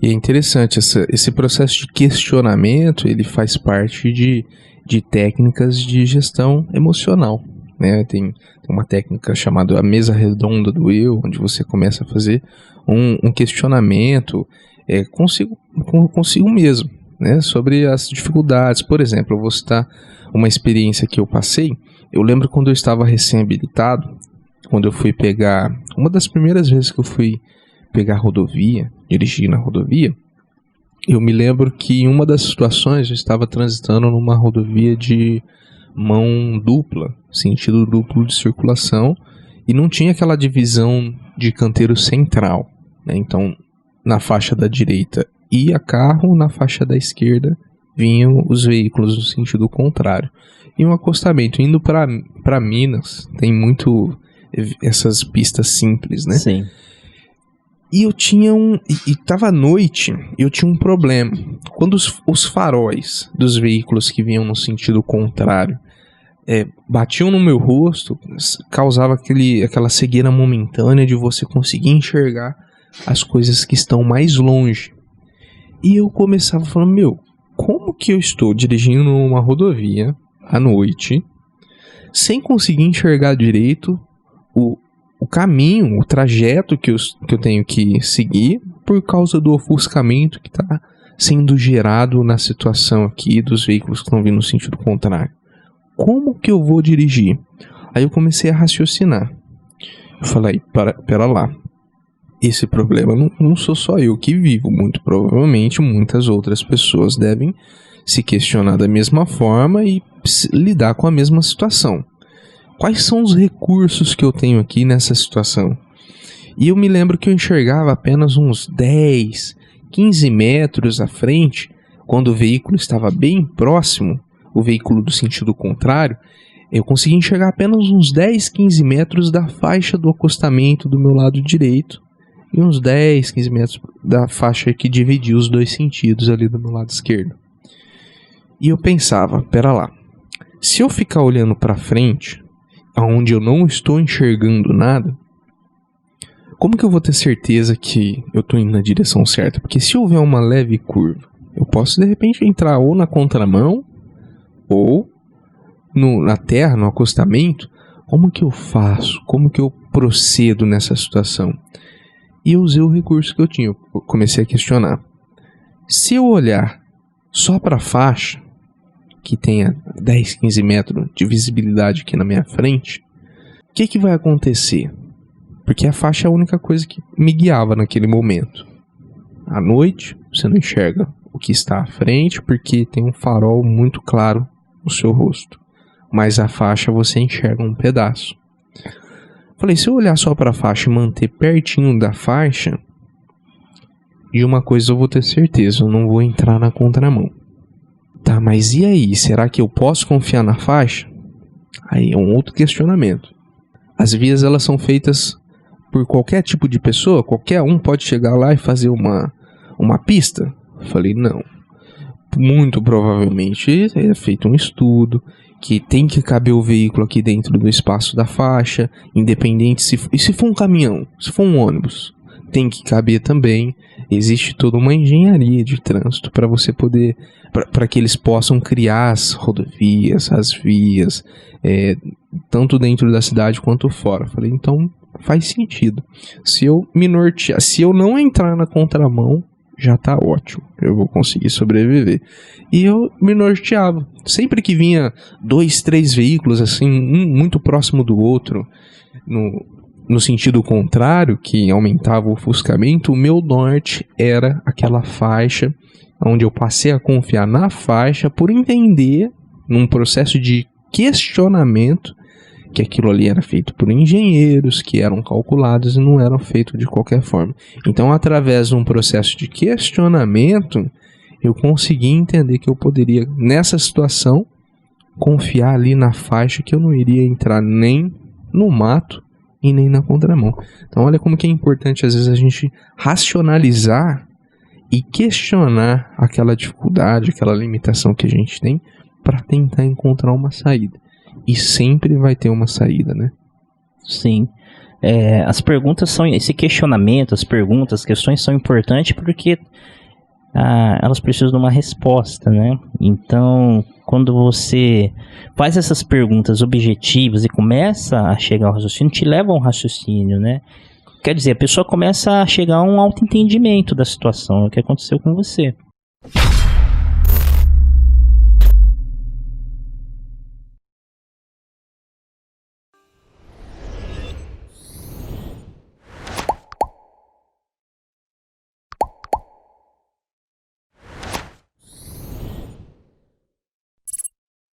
E é interessante, esse processo de questionamento, ele faz parte de técnicas de gestão emocional, né? Tem uma técnica chamada a mesa redonda do eu, onde você começa a fazer um questionamento consigo mesmo, né? Sobre as dificuldades. Por exemplo, eu vou citar uma experiência que eu passei. Eu lembro quando eu estava recém-habilitado, quando eu fui pegar, uma das primeiras vezes que eu fui pegar rodovia, dirigir na rodovia, eu me lembro que em uma das situações eu estava transitando numa rodovia de mão dupla, sentido duplo de circulação, e não tinha aquela divisão de canteiro central, né? Então, na faixa da direita ia carro, na faixa da esquerda vinham os veículos no sentido contrário. E um acostamento indo para Minas, tem muito essas pistas simples, né? Sim. E eu tinha e tava à noite, e eu tinha um problema. Quando os faróis dos veículos que vinham no sentido contrário batiam no meu rosto, causava aquela cegueira momentânea de você conseguir enxergar as coisas que estão mais longe. E eu começava falando, como que eu estou dirigindo numa rodovia à noite, sem conseguir enxergar direito o caminho, o trajeto que eu tenho que seguir por causa do ofuscamento que está sendo gerado na situação aqui dos veículos que estão vindo no sentido contrário. Como que eu vou dirigir? Aí eu comecei a raciocinar. Eu falei, pera lá, esse problema não sou só eu que vivo, muito provavelmente muitas outras pessoas devem se questionar da mesma forma e lidar com a mesma situação. Quais são os recursos que eu tenho aqui nessa situação? E eu me lembro que eu enxergava apenas uns 10, 15 metros à frente, quando o veículo estava bem próximo, o veículo do sentido contrário, eu conseguia enxergar apenas uns 10, 15 metros da faixa do acostamento do meu lado direito e uns 10, 15 metros da faixa que dividia os dois sentidos ali do meu lado esquerdo. E eu pensava, pera lá, se eu ficar olhando para frente, onde eu não estou enxergando nada, como que eu vou ter certeza que eu estou indo na direção certa? Porque se houver uma leve curva, eu posso de repente entrar ou na contramão ou na terra, no acostamento. Como que eu faço? Como que eu procedo nessa situação? E eu usei o recurso que eu tinha. Eu comecei a questionar. Se eu olhar só para a faixa, que tenha 10, 15 metros de visibilidade aqui na minha frente, o que vai acontecer? Porque a faixa é a única coisa que me guiava naquele momento. À noite, você não enxerga o que está à frente, porque tem um farol muito claro no seu rosto. Mas a faixa você enxerga um pedaço. Falei, se eu olhar só para a faixa e manter pertinho da faixa, de uma coisa eu vou ter certeza, eu não vou entrar na contramão. Tá, mas e aí? Será que eu posso confiar na faixa? Aí é um outro questionamento. As vias, elas são feitas por qualquer tipo de pessoa? Qualquer um pode chegar lá e fazer uma pista? Eu falei, não. Muito provavelmente é feito um estudo que tem que caber o veículo aqui dentro do espaço da faixa, independente se for um caminhão, se for um ônibus, tem que caber também. Existe toda uma engenharia de trânsito para você poder, para que eles possam criar as rodovias, as vias, tanto dentro da cidade quanto fora. Falei, então faz sentido. Se eu me nortear, se eu não entrar na contramão, já tá ótimo, eu vou conseguir sobreviver. E eu me norteava. Sempre que vinha 2, 3 veículos assim, um muito próximo do outro, no sentido contrário, que aumentava o ofuscamento, o meu norte era aquela faixa, onde eu passei a confiar na faixa por entender, num processo de questionamento, que aquilo ali era feito por engenheiros, que eram calculados e não eram feitos de qualquer forma. Então, através de um processo de questionamento, eu consegui entender que eu poderia, nessa situação, confiar ali na faixa, que eu não iria entrar nem no mato e nem na contramão. Então, olha como que é importante, às vezes, a gente racionalizar e questionar aquela dificuldade, aquela limitação que a gente tem, para tentar encontrar uma saída. E sempre vai ter uma saída, né? Sim. as perguntas são, esse questionamento, as perguntas, as questões são importantes porque elas precisam de uma resposta, né? Então, quando você faz essas perguntas objetivas e começa a chegar ao raciocínio, te leva a um raciocínio, né? Quer dizer, a pessoa começa a chegar a um autoentendimento da situação, o que aconteceu com você.